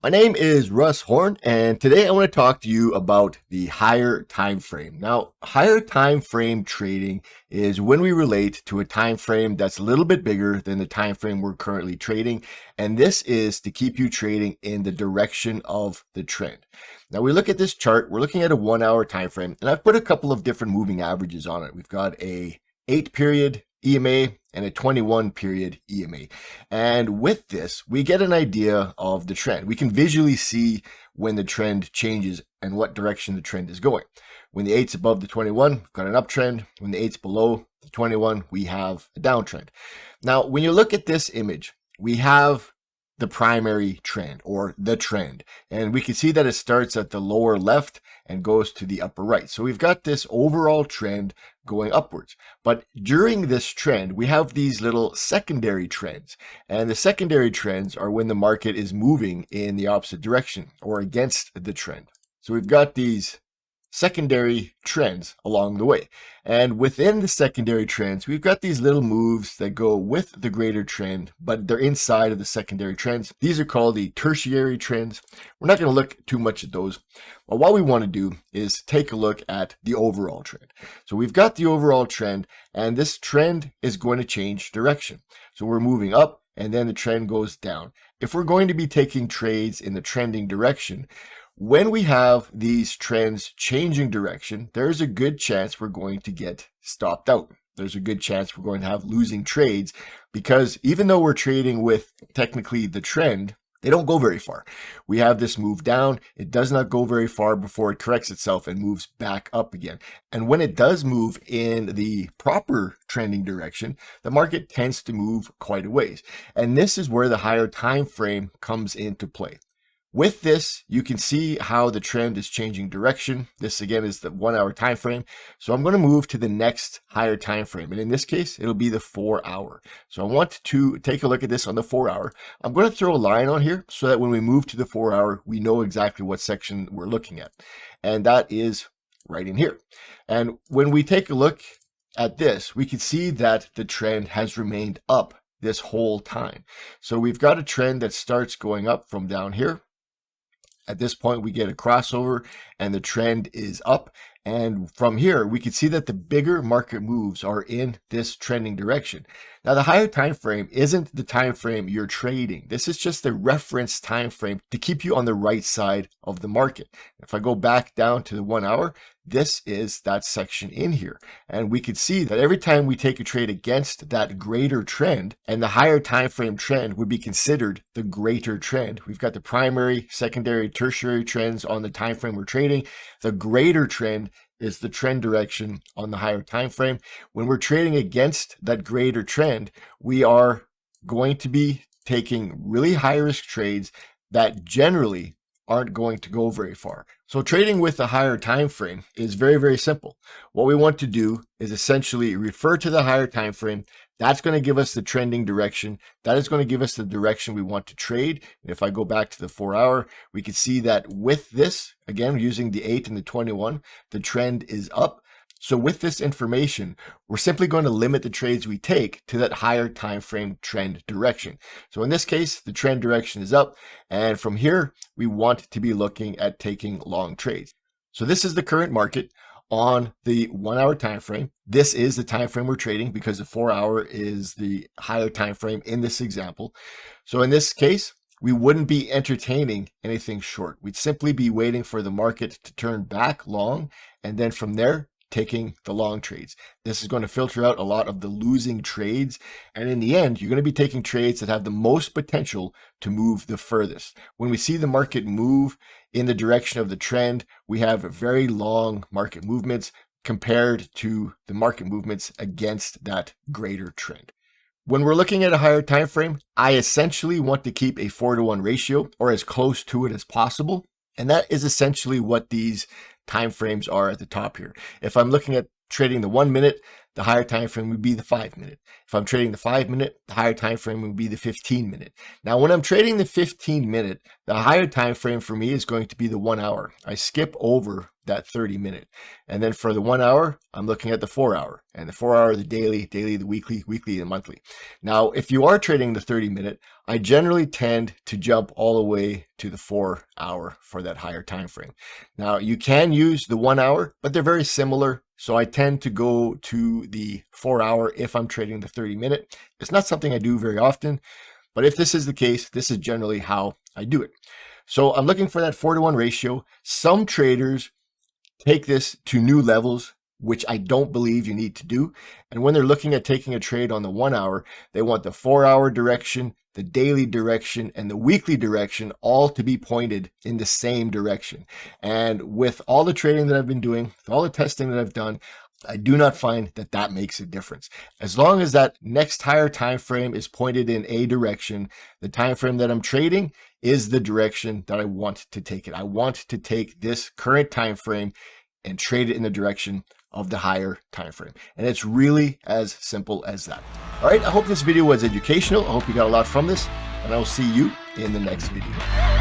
My name is Russ Horn, and today I want to talk to you about the higher time frame. Now, higher time frame trading is when we relate to a time frame that's a little bit bigger than the time frame we're currently trading, and this is to keep you trading in the direction of the trend. Now, we look at this chart, we're looking at a 1 hour time frame, and I've put a couple of different moving averages on it. We've got a 8 period EMA and a 21 period EMA. And with this, we get an idea of the trend. We can visually see when the trend changes and what direction the trend is going. When the 8's above the 21, we've got an uptrend. When the 8's below the 21, we have a downtrend. Now, when you look at this image, we have the primary trend or the trend. And we can see that it starts at the lower left and goes to the upper right. So we've got this overall trend going upwards. But during this trend, we have these little secondary trends. And the secondary trends are when the market is moving in the opposite direction or against the trend. So we've got these secondary trends along the way. And within the secondary trends, we've got these little moves that go with the greater trend, but they're inside of the secondary trends. These are called the tertiary trends. We're not going to look too much at those. But what we want to do is take a look at the overall trend. So we've got the overall trend, and this trend is going to change direction. So we're moving up, and then the trend goes down. If we're going to be taking trades in the trending direction, when we have these trends changing direction, there's a good chance we're going to get stopped out. There's a good chance we're going to have losing trades because even though we're trading with technically the trend, they don't go very far. We have this move down. It does not go very far before it corrects itself and moves back up again. And when it does move in the proper trending direction, the market tends to move quite a ways. And this is where the higher time frame comes into play. With this, you can see how the trend is changing direction. This again is the 1 hour time frame. So I'm going to move to the next higher time frame. And in this case, it'll be the 4 hour. So I want to take a look at this on the 4 hour. I'm going to throw a line on here so that when we move to the 4 hour, we know exactly what section we're looking at. And that is right in here. And when we take a look at this, we can see that the trend has remained up this whole time. So we've got a trend that starts going up from down here. At this point, we get a crossover and the trend is up. And from here, we can see that the bigger market moves are in this trending direction. Now, the higher time frame isn't the time frame you're trading. This is just the reference time frame to keep you on the right side of the market. If I go back down to the 1 hour, this is that section in here. And we can see that every time we take a trade against that greater trend, and the higher time frame trend would be considered the greater trend. We've got the primary, secondary, tertiary trends on the time frame we're trading. The greater trend is the trend direction on the higher time frame. When we're trading against that greater trend, we are going to be taking really high risk trades that generally aren't going to go very far. So trading with a higher time frame is very, very simple. What we want to do is essentially refer to the higher time frame. That's going to give us the trending direction. That is going to give us the direction we want to trade. If I go back to the 4 hour, we can see that with this, again, using the 8 and the 21, the trend is up. So with this information, we're simply going to limit the trades we take to that higher time frame trend direction. So in this case, the trend direction is up. And from here, we want to be looking at taking long trades. So this is the current market on the 1 hour time frame. This is the time frame we're trading because the 4 hour is the higher time frame in this example. So in this case, we wouldn't be entertaining anything short. We'd simply be waiting for the market to turn back long, and then from there, taking the long trades. This is going to filter out a lot of the losing trades. And in the end, you're going to be taking trades that have the most potential to move the furthest. When we see the market move in the direction of the trend, we have very long market movements compared to the market movements against that greater trend. When we're looking at a higher time frame, I essentially want to keep a 4-to-1 ratio or as close to it as possible. And that is essentially what these time frames are at the top here. If I'm looking at trading the 1 minute, the higher time frame would be the 5 minute. If I'm trading the 5 minute, the higher time frame would be the 15 minute. Now, when I'm trading the 15 minute, the higher time frame for me is going to be the 1 hour. I skip over that 30-minute. And then for the 1 hour, I'm looking at the 4 hour, and the 4 hour, the daily, the weekly, and monthly. Now, if you are trading the 30-minute, I generally tend to jump all the way to the 4 hour for that higher time frame. Now, you can use the 1 hour, but they're very similar. So I tend to go to the 4 hour if I'm trading the 30-minute. It's not something I do very often, but if this is the case, this is generally how I do it. So I'm looking for that 4-to-1 ratio. Some traders take this to new levels, which I don't believe you need to do. And when they're looking at taking a trade on the 1 hour, they want the 4 hour direction, the daily direction, and the weekly direction all to be pointed in the same direction. And with all the trading that I've been doing, with all the testing that I've done, I do not find that that makes a difference. As long as that next higher time frame is pointed in a direction, the time frame that I'm trading is the direction that I want to take it. I want to take this current time frame and trade it in the direction of the higher time frame. And it's really as simple as that. All right, I hope this video was educational. I hope you got a lot from this, and I will see you in the next video.